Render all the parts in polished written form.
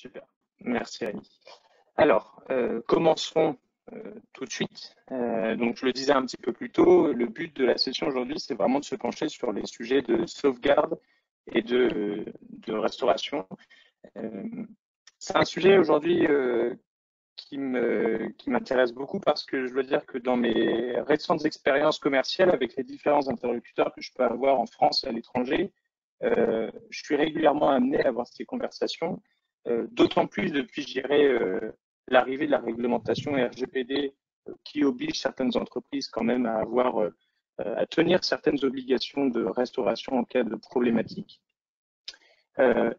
Super. Merci Rémi. Alors, commençons tout de suite. Donc, je le disais un petit peu plus tôt, le but de la session aujourd'hui, c'est vraiment de se pencher sur les sujets de sauvegarde et de restauration. C'est un sujet aujourd'hui qui m'intéresse beaucoup parce que je dois dire que dans mes récentes expériences commerciales avec les différents interlocuteurs que je peux avoir en France et à l'étranger, je suis régulièrement amené à avoir ces conversations, d'autant plus depuis, je dirais, l'arrivée de la réglementation RGPD qui oblige certaines entreprises quand même à avoir, à tenir certaines obligations de restauration en cas de problématique.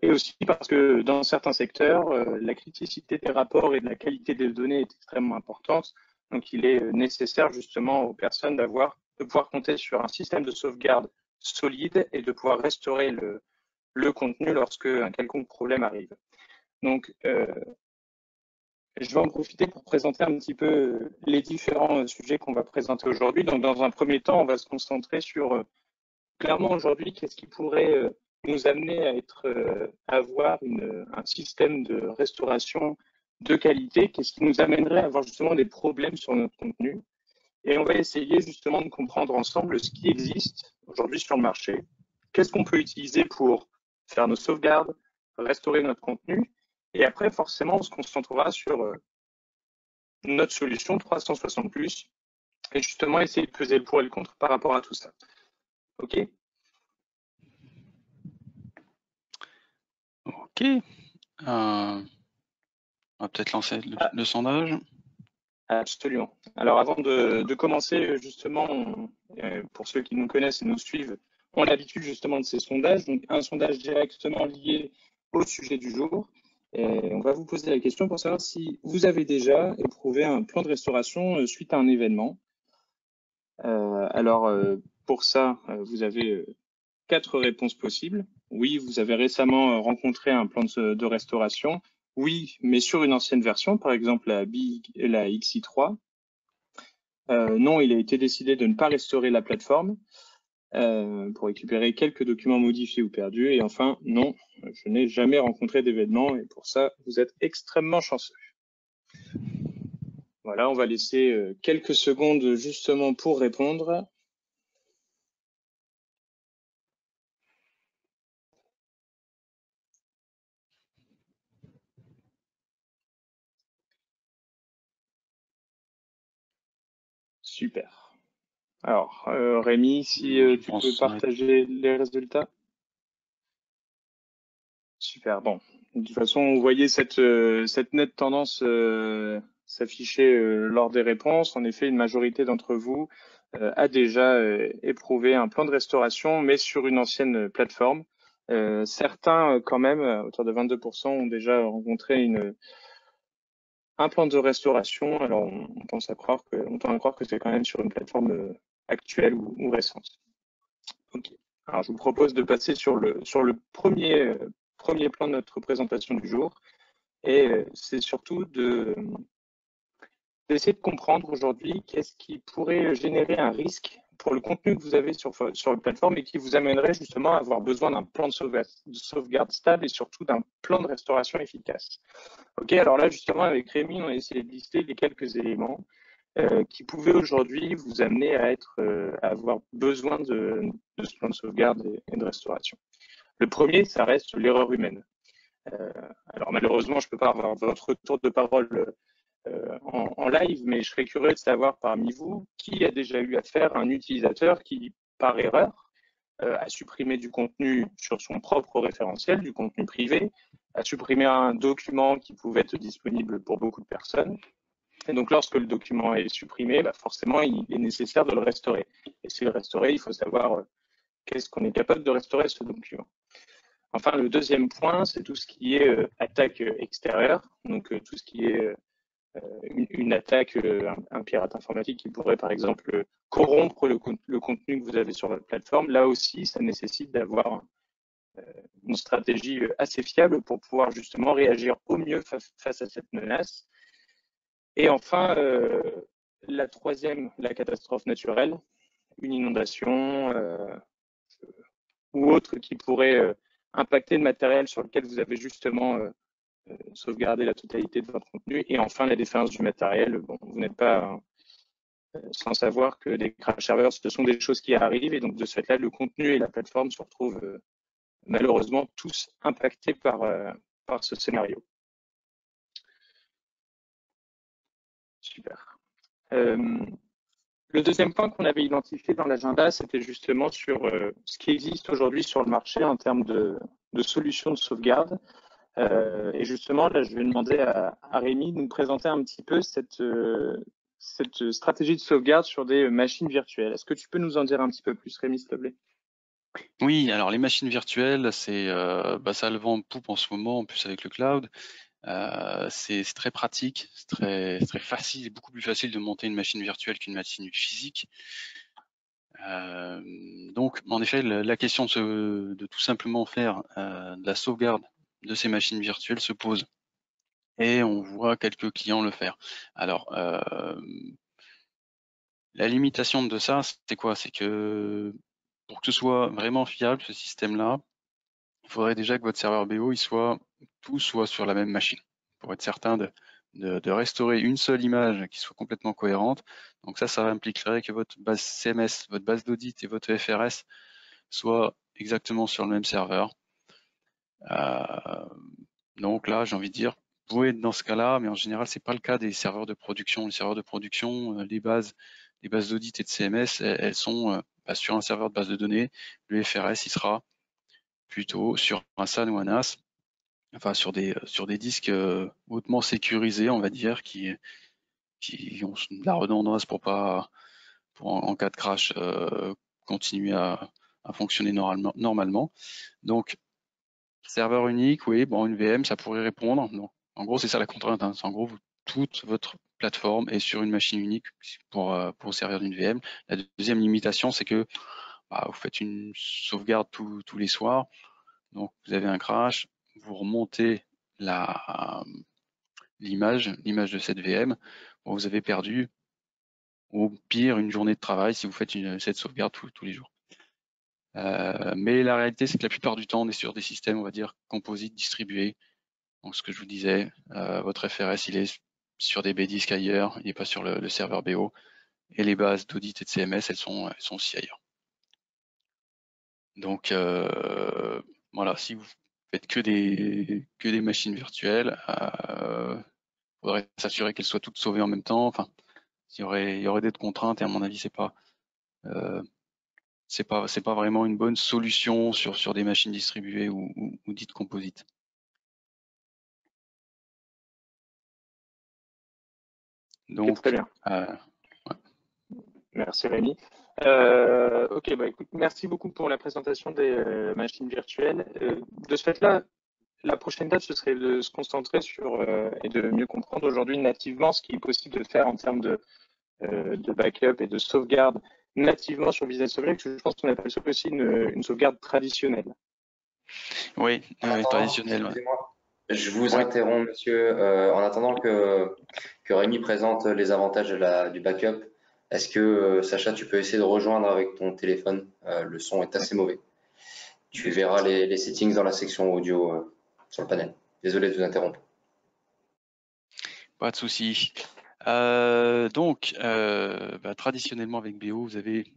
Et aussi parce que dans certains secteurs, la criticité des rapports et de la qualité des données est extrêmement importante. Donc, il est nécessaire justement aux personnes de pouvoir compter sur un système de sauvegarde solide et de pouvoir restaurer le contenu lorsque un quelconque problème arrive. Donc, je vais en profiter pour présenter un petit peu les différents sujets qu'on va présenter aujourd'hui. Donc, dans un premier temps, on va se concentrer sur clairement aujourd'hui, qu'est-ce qui pourrait nous amener à avoir un système de restauration de qualité, qu'est-ce qui nous amènerait à avoir justement des problèmes sur notre contenu. Et on va essayer justement de comprendre ensemble ce qui existe aujourd'hui sur le marché, qu'est-ce qu'on peut utiliser pour faire nos sauvegardes, restaurer notre contenu, et après forcément on se concentrera sur notre solution 360+, et justement essayer de peser le pour et le contre par rapport à tout ça. Ok ? Ok. On va peut-être lancer le sondage. Absolument. Alors avant de commencer, justement, pour ceux qui nous connaissent et nous suivent, on a l'habitude justement de ces sondages, donc un sondage directement lié au sujet du jour. Et on va vous poser la question pour savoir si vous avez déjà éprouvé un plan de restauration suite à un événement. Pour ça, vous avez 4 réponses possibles. Oui, vous avez récemment rencontré un plan de restauration. Oui, mais sur une ancienne version, par exemple la XI3. Non, il a été décidé de ne pas restaurer la plateforme pour récupérer quelques documents modifiés ou perdus. Et enfin, non, je n'ai jamais rencontré d'événement et pour ça, vous êtes extrêmement chanceux. Voilà, on va laisser quelques secondes justement pour répondre. Super. Alors, Rémi, si tu peux partager les résultats. Super, bon. De toute façon, vous voyez cette nette tendance s'afficher lors des réponses. En effet, une majorité d'entre vous a déjà éprouvé un plan de restauration, mais sur une ancienne plateforme. Certains, quand même, à hauteur de 22%, ont déjà rencontré un plan de restauration. Alors, on tend à croire que c'est quand même sur une plateforme actuelle ou récente. Ok. Alors, je vous propose de passer sur le premier plan de notre présentation du jour. Et c'est surtout d'essayer de comprendre aujourd'hui qu'est-ce qui pourrait générer un risque pour le contenu que vous avez sur la plateforme et qui vous amènerait justement à avoir besoin d'un plan de sauvegarde stable et surtout d'un plan de restauration efficace. Ok, alors là, justement, avec Rémi, on a essayé de lister les quelques éléments qui pouvaient aujourd'hui vous amener à avoir besoin de ce plan de sauvegarde et de restauration. Le premier, ça reste l'erreur humaine. Alors malheureusement, je ne peux pas avoir votre tour de parole en live, mais je serais curieux de savoir parmi vous qui a déjà eu affaire à un utilisateur qui, par erreur, a supprimé du contenu sur son propre référentiel, du contenu privé, a supprimé un document qui pouvait être disponible pour beaucoup de personnes. Et donc, lorsque le document est supprimé, forcément, il est nécessaire de le restaurer. Et si le restaurer, il faut savoir qu'est-ce qu'on est capable de restaurer ce document. Enfin, le deuxième point, c'est tout ce qui est attaque extérieure, donc tout ce qui est une attaque, un pirate informatique qui pourrait par exemple corrompre le contenu que vous avez sur votre plateforme. Là aussi, ça nécessite d'avoir une stratégie assez fiable pour pouvoir justement réagir au mieux face à cette menace. Et enfin, la troisième, la catastrophe naturelle, une inondation ou autre qui pourrait impacter le matériel sur lequel vous avez justement sauvegarder la totalité de votre contenu. Et enfin, la défense du matériel. Bon, vous n'êtes pas sans savoir que des crash servers, ce sont des choses qui arrivent. Et donc, de ce fait-là, le contenu et la plateforme se retrouvent malheureusement tous impactés par ce scénario. Super. Le deuxième point qu'on avait identifié dans l'agenda, c'était justement sur ce qui existe aujourd'hui sur le marché en termes de solutions de sauvegarde. Et justement, là, je vais demander à Rémi de nous présenter un petit peu cette stratégie de sauvegarde sur des machines virtuelles. Est-ce que tu peux nous en dire un petit peu plus, Rémi, s'il te plaît? Oui, alors les machines virtuelles, c'est ça a le vent en poupe en ce moment, en plus avec le cloud. C'est très pratique, c'est très facile, beaucoup plus facile de monter une machine virtuelle qu'une machine physique. Donc, en effet, la question de tout simplement faire de la sauvegarde de ces machines virtuelles se pose. Et on voit quelques clients le faire. Alors, la limitation de ça, c'est quoi? C'est que pour que ce soit vraiment fiable, ce système-là, il faudrait déjà que votre serveur BO, tout soit sur la même machine, pour être certain de restaurer une seule image qui soit complètement cohérente. Donc ça impliquerait que votre base CMS, votre base d'audit et votre FRS soient exactement sur le même serveur. Donc là, j'ai envie de dire, vous pouvez être dans ce cas-là, mais en général, c'est pas le cas des serveurs de production. Les serveurs de production, les bases d'audit et de CMS, elles sont sur un serveur de base de données. Le FRS, il sera plutôt sur un SAN ou un NAS, enfin sur des disques hautement sécurisés, on va dire, qui ont de la redondance pour en cas de crash continuer à fonctionner normalement. Donc serveur unique, oui, bon, une VM, ça pourrait répondre. Donc, en gros, c'est ça la contrainte. Hein. C'est en gros, toute votre plateforme est sur une machine unique pour servir d'une VM. La deuxième limitation, c'est que vous faites une sauvegarde tous les soirs. Donc, vous avez un crash, vous remontez l'image de cette VM. Bon, vous avez perdu, au pire, une journée de travail si vous faites cette sauvegarde tous les jours. Mais la réalité, c'est que la plupart du temps, on est sur des systèmes, on va dire, composites distribués. Donc, ce que je vous disais, votre FRS, il est sur des B-disques ailleurs, il n'est pas sur le serveur BO. Et les bases d'audit et de CMS, elles sont aussi ailleurs. Donc, voilà, si vous faites que des machines virtuelles, il faudrait s'assurer qu'elles soient toutes sauvées en même temps. Enfin, il y aurait des contraintes et à mon avis, c'est pas vraiment une bonne solution sur des machines distribuées ou dites composites. Donc, très bien. ouais. Merci Rémi. Ok, écoute, merci beaucoup pour la présentation des machines virtuelles. De ce fait-là, la prochaine étape, ce serait de se concentrer sur et de mieux comprendre aujourd'hui nativement ce qui est possible de faire en termes de backup et de sauvegarde nativement sur Business Objects. Je pense qu'on appelle ça aussi une sauvegarde traditionnelle. Oui, traditionnel. Excusez-moi, je vous Oui. interromps, monsieur. En attendant que Rémi présente les avantages du backup, est-ce que, Sacha, tu peux essayer de rejoindre avec ton téléphone? Le son est assez mauvais. Tu verras les settings dans la section audio sur le panel. Désolé de vous interrompre. Pas de souci. Donc, traditionnellement avec BO, vous avez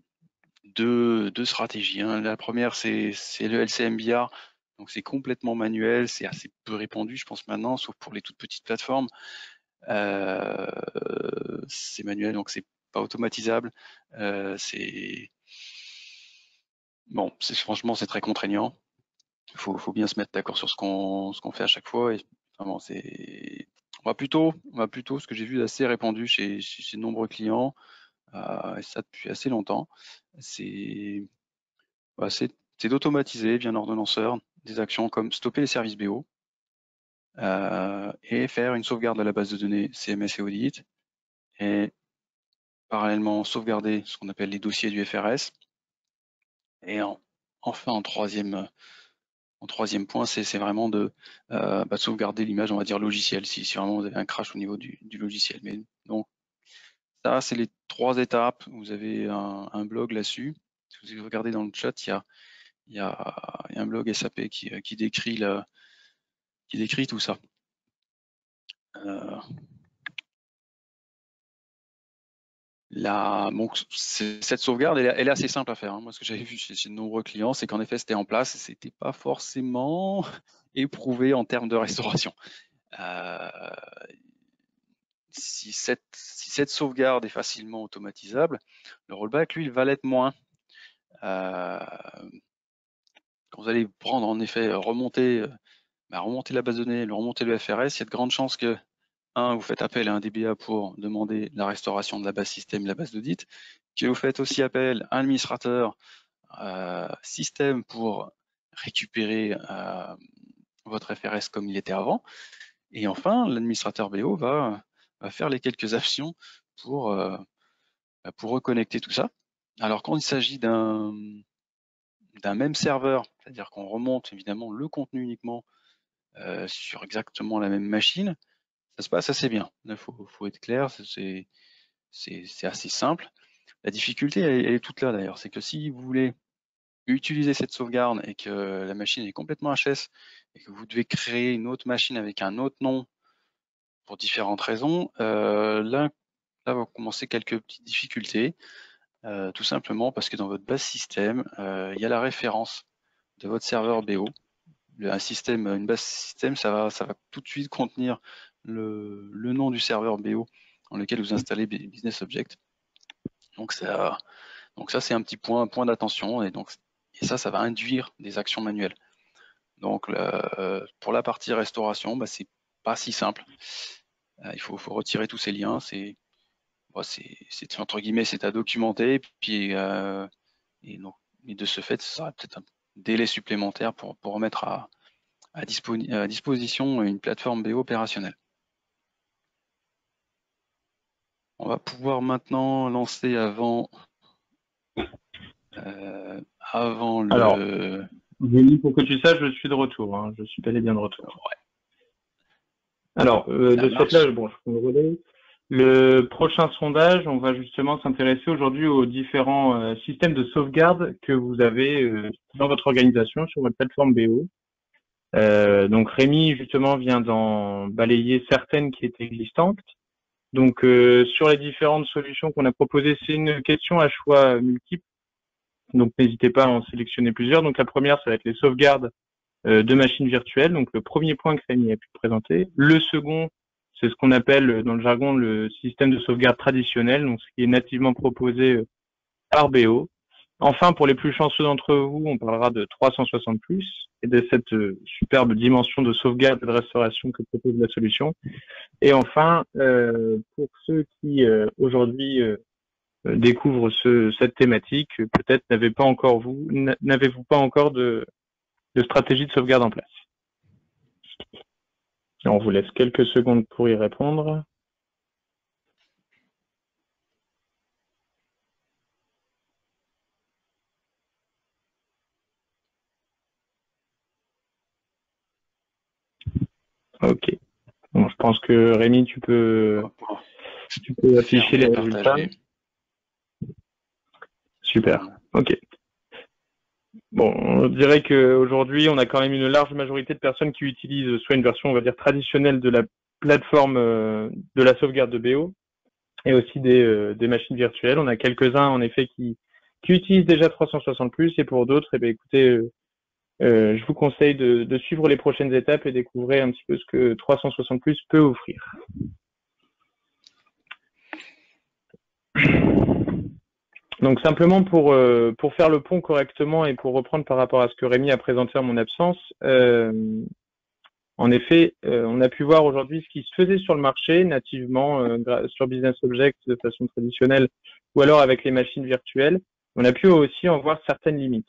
deux stratégies. Hein. La première, c'est le LCMBR. Donc, c'est complètement manuel, c'est assez peu répandu, je pense maintenant, sauf pour les toutes petites plateformes. C'est manuel, donc c'est pas automatisable. Bon, franchement, c'est très contraignant. Il faut bien se mettre d'accord sur ce qu'on fait à chaque fois. Et vraiment, on va plutôt, ce que j'ai vu d'assez répandu chez de nombreux clients, et ça depuis assez longtemps, c'est d'automatiser via un ordonnanceur des actions comme stopper les services BO et faire une sauvegarde de la base de données CMS et audit et parallèlement sauvegarder ce qu'on appelle les dossiers du FRS. Et enfin, en troisième point, c'est vraiment de sauvegarder l'image, on va dire logicielle, si vraiment vous avez un crash au niveau du logiciel. Mais donc, ça, c'est les 3 étapes. Vous avez un blog là-dessus. Si vous regardez dans le chat, il y a un blog SAP qui décrit tout ça. Donc, cette sauvegarde, elle est assez simple à faire, hein. Moi, ce que j'avais vu chez de nombreux clients, c'est qu'en effet, c'était en place et c'était pas forcément éprouvé en termes de restauration. Si cette sauvegarde est facilement automatisable, le rollback, lui, il va l'être moins. Quand vous allez prendre, en effet, remonter la base de données, remonter le FRS, il y a de grandes chances que, vous faites appel à un DBA pour demander la restauration de la base système, la base d'audit, que vous faites aussi appel à un administrateur système pour récupérer votre FRS comme il était avant. Et enfin, l'administrateur BO va faire les quelques actions pour reconnecter tout ça. Alors quand il s'agit d'un même serveur, c'est-à-dire qu'on remonte évidemment le contenu uniquement sur exactement la même machine, ça se passe assez bien. Il faut être clair, c'est assez simple. La difficulté, elle est toute là d'ailleurs, c'est que si vous voulez utiliser cette sauvegarde et que la machine est complètement HS et que vous devez créer une autre machine avec un autre nom pour différentes raisons, là va commencer quelques petites difficultés, tout simplement parce que dans votre base système, il y a la référence de votre serveur BO. Une base système, ça va tout de suite contenir le nom du serveur BO dans lequel vous installez Business Object. Donc ça c'est un petit point d'attention et ça va induire des actions manuelles. Donc pour la partie restauration, c'est pas si simple. Il faut retirer tous ces liens. C'est entre guillemets, c'est à documenter. Et de ce fait, ça sera peut-être un délai supplémentaire pour remettre à disposition une plateforme BO opérationnelle. On va pouvoir maintenant lancer avant le... Alors, Denis, pour que tu saches, je suis de retour. Hein. Je suis bel et bien de retour. Ouais. Alors, de ce fait-là, je prends le relais. Le prochain sondage, on va justement s'intéresser aujourd'hui aux différents systèmes de sauvegarde que vous avez dans votre organisation sur votre plateforme BO. Donc Rémi justement vient d'en balayer certaines qui étaient existantes. Donc sur les différentes solutions qu'on a proposées, c'est une question à choix multiple. Donc n'hésitez pas à en sélectionner plusieurs. Donc la première, ça va être les sauvegardes de machines virtuelles. Donc le premier point que Rémi a pu présenter. Le second, c'est ce qu'on appelle dans le jargon le système de sauvegarde traditionnel, donc ce qui est nativement proposé par BO. Enfin, pour les plus chanceux d'entre vous, on parlera de 360+ et de cette superbe dimension de sauvegarde et de restauration que propose la solution. Et enfin, pour ceux qui aujourd'hui découvrent cette thématique, peut-être n'avez-vous pas encore de stratégie de sauvegarde en place. On vous laisse quelques secondes pour y répondre. Ok. Bon, je pense que Rémi, tu peux afficher les résultats. Super. Ok. Bon, on dirait qu'aujourd'hui, on a quand même une large majorité de personnes qui utilisent soit une version, on va dire, traditionnelle de la plateforme de la sauvegarde de BO et aussi des machines virtuelles. On a quelques-uns, en effet, qui utilisent déjà 360+, et pour d'autres, écoutez, je vous conseille de suivre les prochaines étapes et découvrir un petit peu ce que 360+ peut offrir. Donc simplement pour faire le pont correctement et pour reprendre par rapport à ce que Rémi a présenté en mon absence, en effet, on a pu voir aujourd'hui ce qui se faisait sur le marché nativement sur Business Object de façon traditionnelle ou alors avec les machines virtuelles. On a pu aussi en voir certaines limites.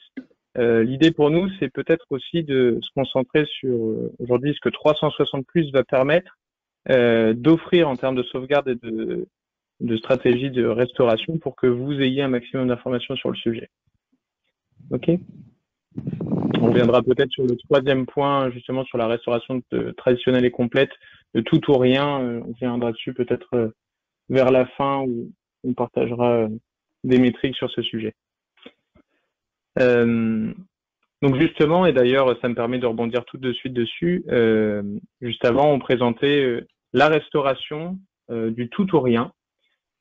L'idée pour nous, c'est peut-être aussi de se concentrer sur aujourd'hui ce que 360+ va permettre d'offrir en termes de sauvegarde et de stratégie de restauration pour que vous ayez un maximum d'informations sur le sujet. Ok. On reviendra peut-être sur le troisième point, justement sur la restauration traditionnelle et complète, de tout ou rien. On reviendra dessus peut-être vers la fin où on partagera des métriques sur ce sujet. Donc justement, et d'ailleurs ça me permet de rebondir tout de suite dessus, juste avant on présentait la restauration du tout ou rien.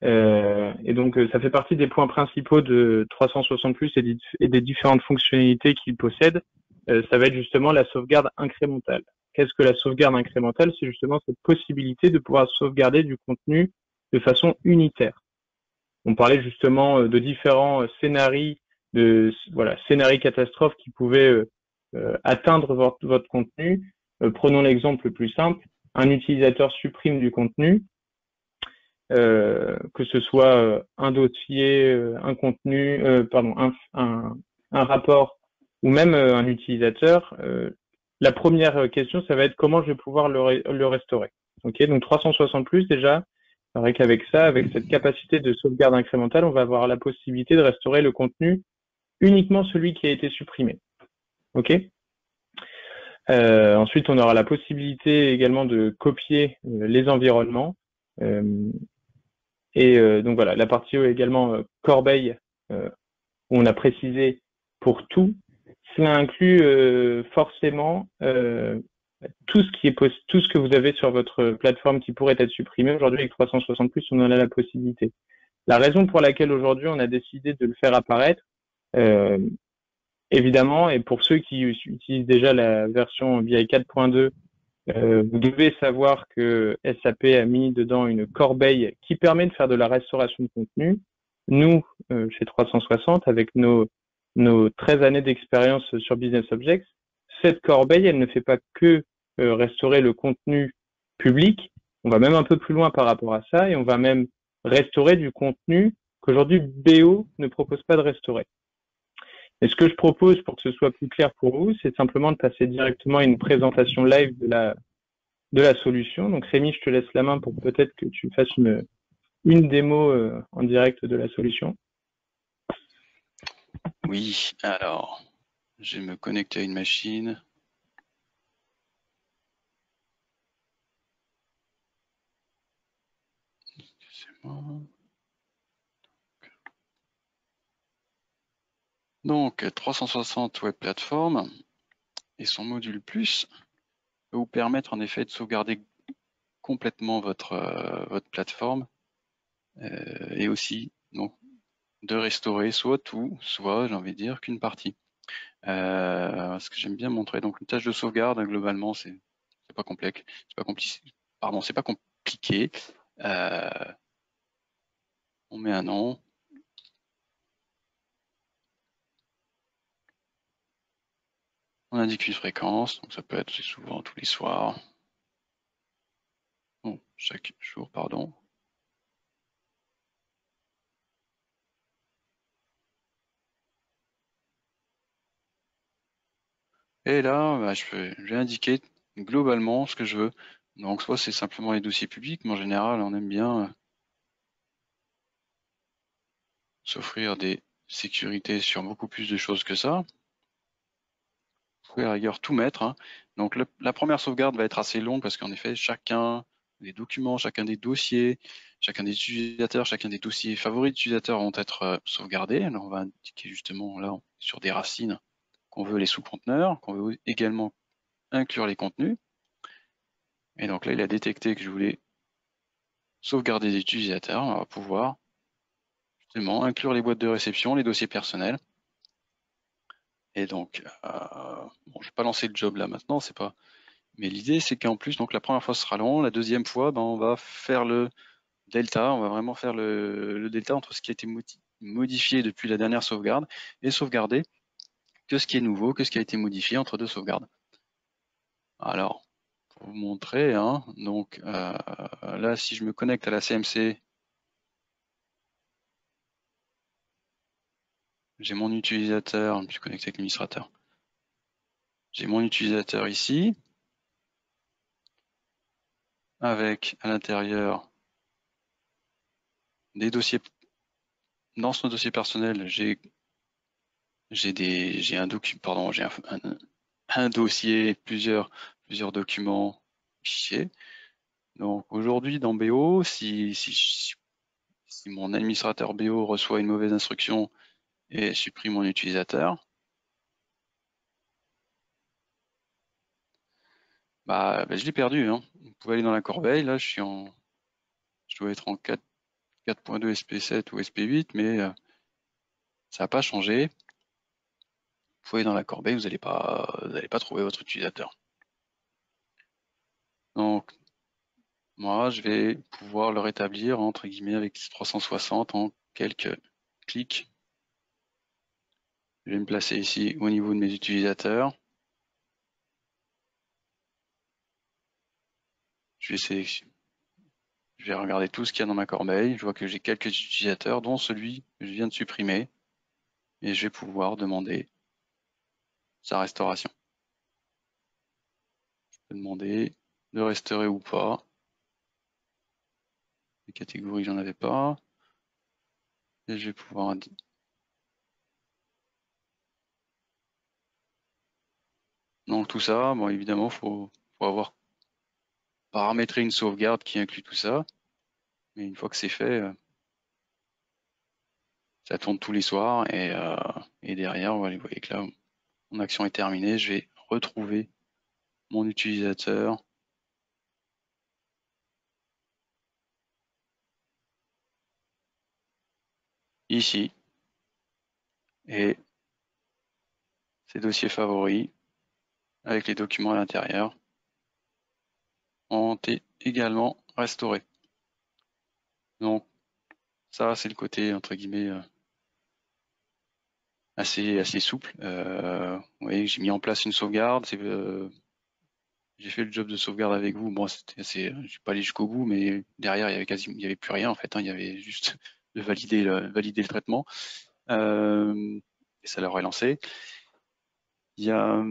Et donc, ça fait partie des points principaux de 360 Plus et des différentes fonctionnalités qu'il possède. Ça va être justement la sauvegarde incrémentale. Qu'est-ce que la sauvegarde incrémentale? C'est justement cette possibilité de pouvoir sauvegarder du contenu de façon unitaire. On parlait justement de différents scénarios, scénarios catastrophes qui pouvaient atteindre votre contenu. Prenons l'exemple le plus simple. Un utilisateur supprime du contenu, que ce soit un dossier, un contenu, un rapport ou même un utilisateur. La première question, ça va être comment je vais pouvoir le restaurer. Ok, donc 360 Plus déjà, c'est vrai qu'avec ça, avec cette capacité de sauvegarde incrémentale, on va avoir la possibilité de restaurer le contenu uniquement celui qui a été supprimé. Ok. Ensuite, on aura la possibilité également de copier les environnements. Donc voilà, la partie également corbeille, où on a précisé pour tout, cela inclut forcément tout ce que vous avez sur votre plateforme qui pourrait être supprimé. Aujourd'hui, avec 360 Plus, on en a la possibilité. La raison pour laquelle aujourd'hui on a décidé de le faire apparaître, évidemment, et pour ceux qui utilisent déjà la version BI 4.2, vous devez savoir que SAP a mis dedans une corbeille qui permet de faire de la restauration de contenu. Nous, chez 360, avec nos 13 années d'expérience sur Business Objects, cette corbeille, elle ne fait pas que restaurer le contenu public. On va même un peu plus loin par rapport à ça et on va même restaurer du contenu qu'aujourd'hui BO ne propose pas de restaurer. Et ce que je propose pour que ce soit plus clair pour vous, c'est simplement de passer directement à une présentation live de la solution. Donc Rémi, je te laisse la main pour peut-être que tu fasses une démo en direct de la solution. Oui, alors, je vais me connecter à une machine. Donc, 360 Web Platform et son module Plus peut vous permettre en effet de sauvegarder complètement votre plateforme et aussi donc, de restaurer soit tout, soit, j'ai envie de dire, qu'une partie. Ce que j'aime bien montrer, donc une tâche de sauvegarde, globalement, c'est pas complexe, c'est pas compliqué. On met un nom. On indique une fréquence, donc ça peut être souvent tous les soirs. Bon, chaque jour, pardon. Et là, bah, je vais indiquer globalement ce que je veux. Donc soit c'est simplement les dossiers publics, mais en général, on aime bien s'offrir des sécurités sur beaucoup plus de choses que ça. Vous pouvez à la rigueur tout mettre. Hein. Donc la première sauvegarde va être assez longue parce qu'en effet, chacun des documents, chacun des dossiers, chacun des utilisateurs, chacun des dossiers favoris d'utilisateurs vont être sauvegardés. Alors on va indiquer justement là sur des racines qu'on veut les sous-conteneurs, qu'on veut également inclure les contenus. Et donc là, il a détecté que je voulais sauvegarder des utilisateurs. On va pouvoir justement inclure les boîtes de réception, les dossiers personnels. Et donc, bon, je vais pas lancer le job là maintenant, c'est pas. Mais l'idée, c'est qu'en plus, donc la première fois ce sera long, la deuxième fois, ben, on va faire le delta, on va vraiment faire le delta entre ce qui a été modifié depuis la dernière sauvegarde et sauvegarder que ce qui est nouveau, que ce qui a été modifié entre deux sauvegardes. Alors, pour vous montrer, hein, donc là, si je me connecte à la CMC, j'ai mon utilisateur, je suis connecté avec l'administrateur. J'ai mon utilisateur ici, avec à l'intérieur des dossiers. Dans ce dossier personnel, j'ai un document, pardon, j'ai un dossier, plusieurs documents, fichiers. Donc aujourd'hui dans BO, si mon administrateur BO reçoit une mauvaise instruction et supprime mon utilisateur, je l'ai perdu, hein. Vous pouvez aller dans la corbeille, là je dois être en 4.2 SP7 ou SP8, mais ça n'a pas changé. Vous pouvez aller dans la corbeille, vous n'allez pas trouver votre utilisateur. Donc, moi, je vais pouvoir le rétablir, entre guillemets, avec 360 en quelques clics. Je vais me placer ici au niveau de mes utilisateurs. Je vais regarder tout ce qu'il y a dans ma corbeille. Je vois que j'ai quelques utilisateurs, dont celui que je viens de supprimer. Et je vais pouvoir demander sa restauration. Je peux demander de restaurer ou pas. Les catégories, j'en avais pas. Et je vais pouvoir donc tout ça, bon évidemment, faut avoir paramétré une sauvegarde qui inclut tout ça. Mais une fois que c'est fait, ça tourne tous les soirs et derrière, vous voyez que là, mon action est terminée. Je vais retrouver mon utilisateur. Ici. Et ces dossiers favoris avec les documents à l'intérieur ont été également restaurés. Donc ça, c'est le côté entre guillemets assez souple. Vous voyez, j'ai mis en place une sauvegarde. J'ai fait le job de sauvegarde avec vous. Bon, je suis pas allé jusqu'au bout, mais derrière, il y avait plus rien en fait. Hein. Il y avait juste de valider le traitement. Et ça l'aurait lancé. Il y a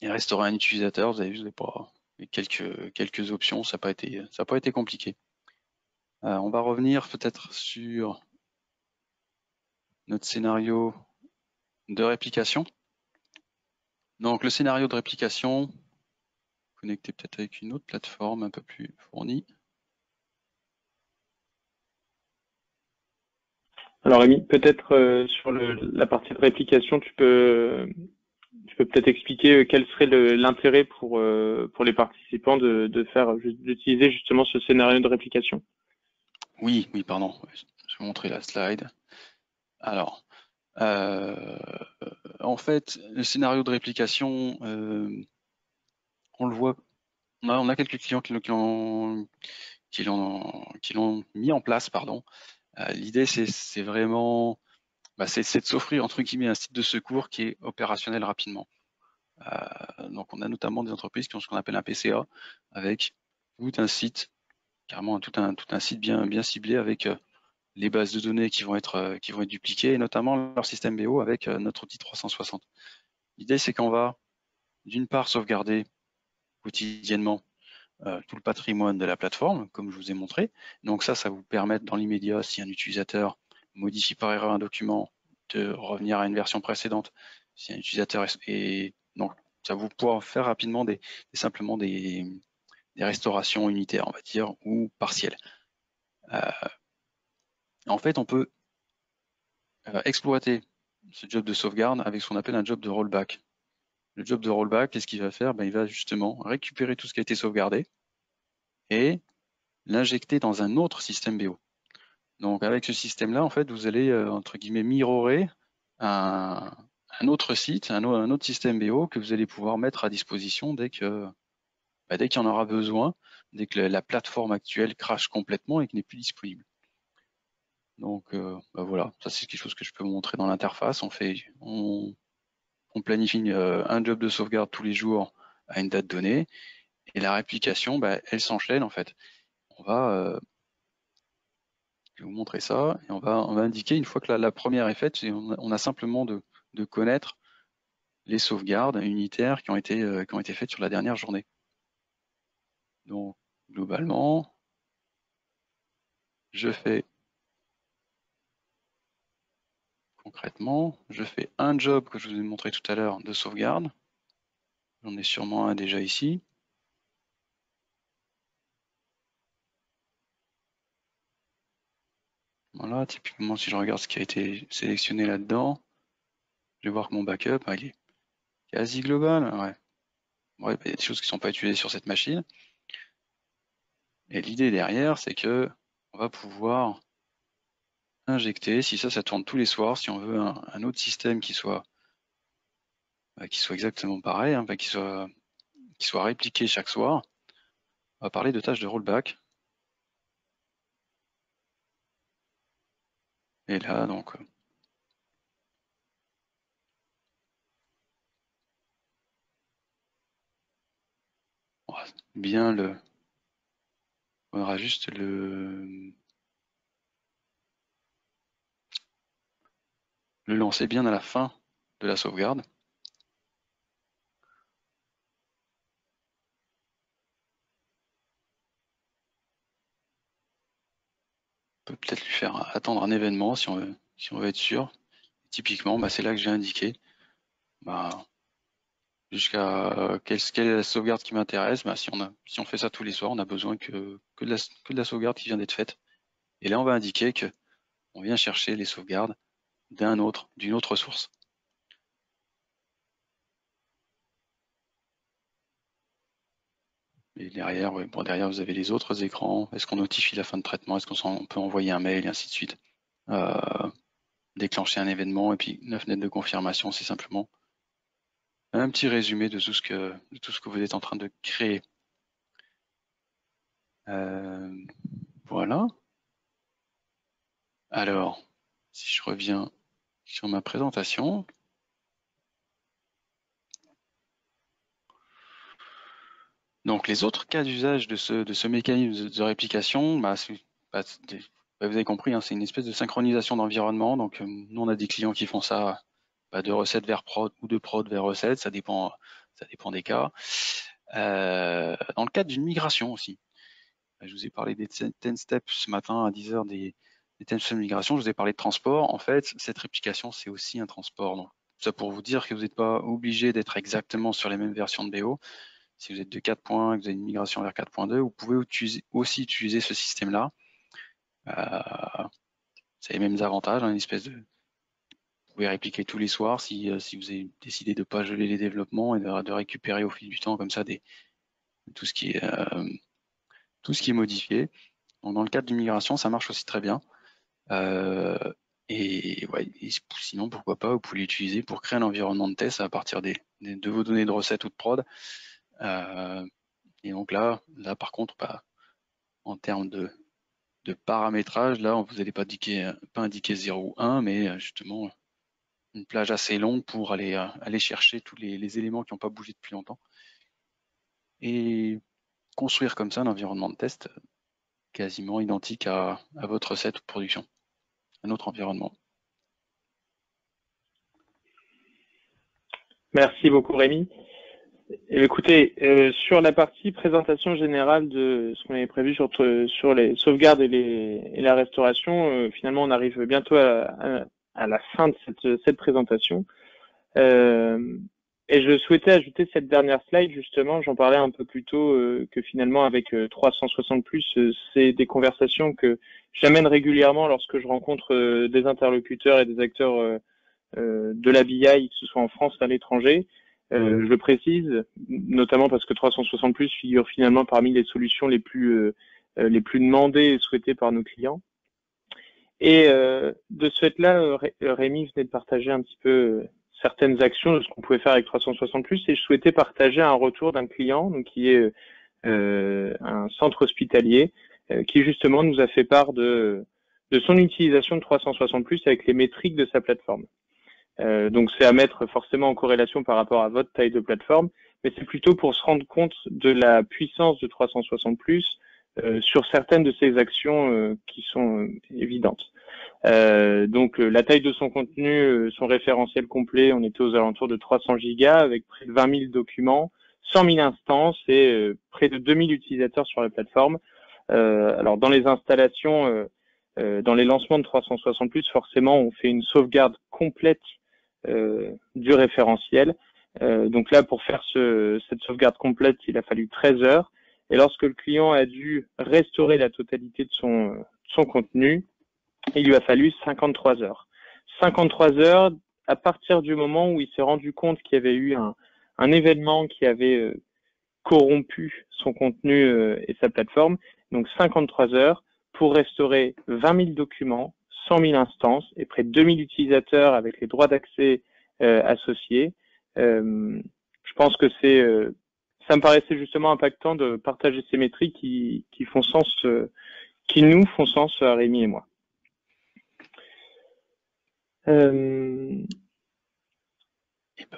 restaurer un utilisateur. Vous avez vu, vous n'avez pas quelques options. Ça n'a pas été compliqué. On va revenir peut-être sur notre scénario de réplication. Donc le scénario de réplication, connecté peut-être avec une autre plateforme un peu plus fournie. Alors Rémi, peut-être sur la partie de réplication, tu peux peut-être expliquer quel serait l'intérêt pour les participants d'utiliser justement ce scénario de réplication. Oui, pardon. Je vais montrer la slide. Alors, en fait, le scénario de réplication, on le voit, on a quelques clients qui l'ont mis en place, pardon. L'idée, c'est vraiment, c'est de s'offrir entre guillemets un site de secours qui est opérationnel rapidement. Donc, on a notamment des entreprises qui ont ce qu'on appelle un PCA avec tout un site, carrément tout un site bien ciblé avec les bases de données qui vont être dupliquées et notamment leur système BO avec notre outil 360. L'idée, c'est qu'on va d'une part sauvegarder quotidiennement tout le patrimoine de la plateforme, comme je vous ai montré. Donc ça vous permet dans l'immédiat, si un utilisateur modifie par erreur un document, de revenir à une version précédente. Si un utilisateur donc ça vous pourra faire rapidement simplement des restaurations unitaires, on va dire, ou partielles. En fait, on peut exploiter ce job de sauvegarde avec ce qu'on appelle un job de rollback. Le job de rollback, qu'est-ce qu'il va faire? Il va justement récupérer tout ce qui a été sauvegardé et l'injecter dans un autre système BO. Donc avec ce système-là, en fait, vous allez entre guillemets mirrorer un autre site, un autre système BO que vous allez pouvoir mettre à disposition dès qu'il y en aura besoin, dès que la plateforme actuelle crache complètement et qu'il n'est plus disponible. Donc voilà, ça c'est quelque chose que je peux vous montrer dans l'interface. On planifie un job de sauvegarde tous les jours à une date donnée et la réplication, elle s'enchaîne en fait. Je vais vous montrer ça et on va indiquer une fois que la première est faite, on a simplement de connaître les sauvegardes unitaires qui ont été faites sur la dernière journée. Donc globalement, concrètement, je fais un job que je vous ai montré tout à l'heure de sauvegarde. J'en ai sûrement un déjà ici. Voilà, typiquement si je regarde ce qui a été sélectionné là-dedans, je vais voir que mon backup, il est quasi global. Ouais. ouais, il y a des choses qui ne sont pas utilisées sur cette machine. Et l'idée derrière, c'est que on va pouvoir injecter, si ça tourne tous les soirs, si on veut un autre système qui soit exactement pareil, hein, qui soit répliqué chaque soir, on va parler de tâches de rollback. Et là, donc, on aura juste le lancer bien à la fin de la sauvegarde. On peut peut-être lui faire attendre un événement si on veut être sûr. Typiquement, c'est là que j'ai indiqué. Jusqu'à quelle est la sauvegarde qui m'intéresse, si on fait ça tous les soirs, on a besoin que de la sauvegarde qui vient d'être faite. Et là, on va indiquer que on vient chercher les sauvegardes d'une autre source. Et derrière, derrière, vous avez les autres écrans. Est-ce qu'on notifie la fin de traitement? Est-ce qu'on peut envoyer un mail et ainsi de suite? Déclencher un événement et puis la fenêtre de confirmation, c'est simplement un petit résumé de tout ce que vous êtes en train de créer. Voilà. Alors, si je reviens sur ma présentation. Donc, les autres cas d'usage de ce mécanisme de réplication, vous avez compris, hein, c'est une espèce de synchronisation d'environnement. Donc, nous, on a des clients qui font ça de recette vers prod ou de prod vers recette, ça dépend des cas. Dans le cadre d'une migration aussi. Je vous ai parlé des 10 steps ce matin à 10h des 10 steps de migration, je vous ai parlé de transport. En fait, cette réplication, c'est aussi un transport. Donc, ça pour vous dire que vous n'êtes pas obligé d'être exactement sur les mêmes versions de BO. Si vous êtes de 4 points et que vous avez une migration vers 4.2, vous pouvez aussi utiliser ce système-là. Ça a les mêmes avantages, hein, vous pouvez répliquer tous les soirs si vous avez décidé de ne pas geler les développements et de récupérer au fil du temps comme ça tout ce qui est modifié. Donc, dans le cadre d'une migration, ça marche aussi très bien. Et sinon, pourquoi pas, vous pouvez l'utiliser pour créer un environnement de test à partir de vos données de recette ou de prod. Et donc là par contre, en termes de paramétrage, là, vous n'allez pas indiquer 0 ou 1, mais justement une plage assez longue pour aller chercher tous les éléments qui n'ont pas bougé depuis longtemps. Et construire comme ça un environnement de test quasiment identique à votre recette ou de production, un autre environnement. Merci beaucoup Rémi. Écoutez, sur la partie présentation générale de ce qu'on avait prévu sur les sauvegardes et la restauration, finalement on arrive bientôt à la fin de cette présentation. Et je souhaitais ajouter cette dernière slide, justement, j'en parlais un peu plus tôt, que finalement avec 360+, c'est des conversations que j'amène régulièrement lorsque je rencontre des interlocuteurs et des acteurs de la BI, que ce soit en France ou à l'étranger. Je le précise, notamment parce que 360+ figure finalement parmi les solutions les plus demandées et souhaitées par nos clients. Et de ce fait-là, Rémi venait de partager un petit peu certaines actions de ce qu'on pouvait faire avec 360+, et je souhaitais partager un retour d'un client, donc qui est un centre hospitalier, qui justement nous a fait part de son utilisation de 360+ avec les métriques de sa plateforme. Donc c'est à mettre forcément en corrélation par rapport à votre taille de plateforme, mais c'est plutôt pour se rendre compte de la puissance de 360+, sur certaines de ces actions qui sont évidentes. Donc la taille de son contenu, son référentiel complet, on était aux alentours de 300 gigas avec près de 20 000 documents, 100 000 instances et près de 2000 utilisateurs sur la plateforme. Alors dans les installations, dans les lancements de 360+, forcément on fait une sauvegarde complète du référentiel. Donc là, pour faire cette sauvegarde complète, il a fallu 13 heures. Et lorsque le client a dû restaurer la totalité de son contenu, il lui a fallu 53 heures. 53 heures à partir du moment où il s'est rendu compte qu'il y avait eu un événement qui avait corrompu son contenu et sa plateforme. Donc 53 heures pour restaurer 20 000 documents, 100 000 instances et près de 2000 utilisateurs avec les droits d'accès associés. Je pense que ça me paraissait justement impactant de partager ces métriques qui font sens, qui nous font sens à Rémi et moi.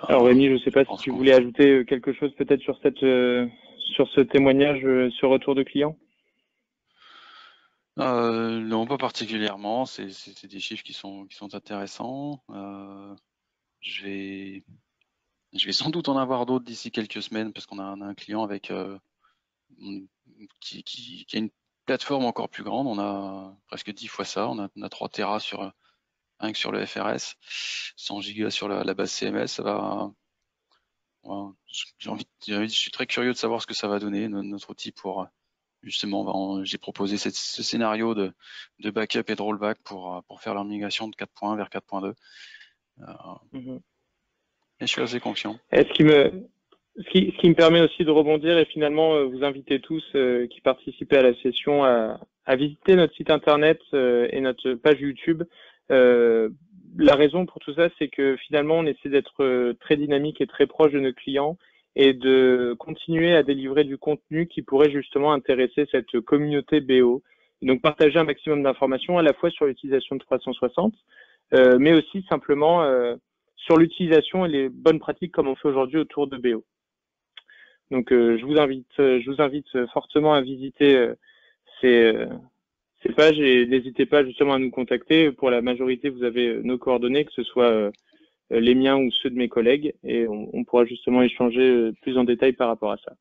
Alors Rémi, je ne sais pas si tu voulais ajouter quelque chose peut-être sur ce témoignage, ce retour de client. Non, pas particulièrement. C'est des chiffres qui sont intéressants. Je vais sans doute en avoir d'autres d'ici quelques semaines parce qu'on a un client avec qui a une plateforme encore plus grande. On a presque 10 fois ça. On a 3 Tera rien que sur le FRS, 100 gigas sur la base CMS. Ça va. Voilà. Je suis très curieux de savoir ce que ça va donner notre outil pour justement. J'ai proposé ce scénario de backup et de rollback pour faire leur migration de 4.1 vers 4.2. Et je suis assez confiant. Ce qui me permet aussi de rebondir et finalement vous inviter tous qui participez à la session à visiter notre site internet et notre page YouTube. La raison pour tout ça, c'est que finalement on essaie d'être très dynamique et très proche de nos clients et de continuer à délivrer du contenu qui pourrait justement intéresser cette communauté BO. Et donc partager un maximum d'informations à la fois sur l'utilisation de 360, mais aussi simplement sur l'utilisation et les bonnes pratiques comme on fait aujourd'hui autour de BO. Donc je vous invite fortement à visiter ces pages et n'hésitez pas justement à nous contacter. Pour la majorité, vous avez nos coordonnées, que ce soit les miens ou ceux de mes collègues, et on pourra justement échanger plus en détail par rapport à ça.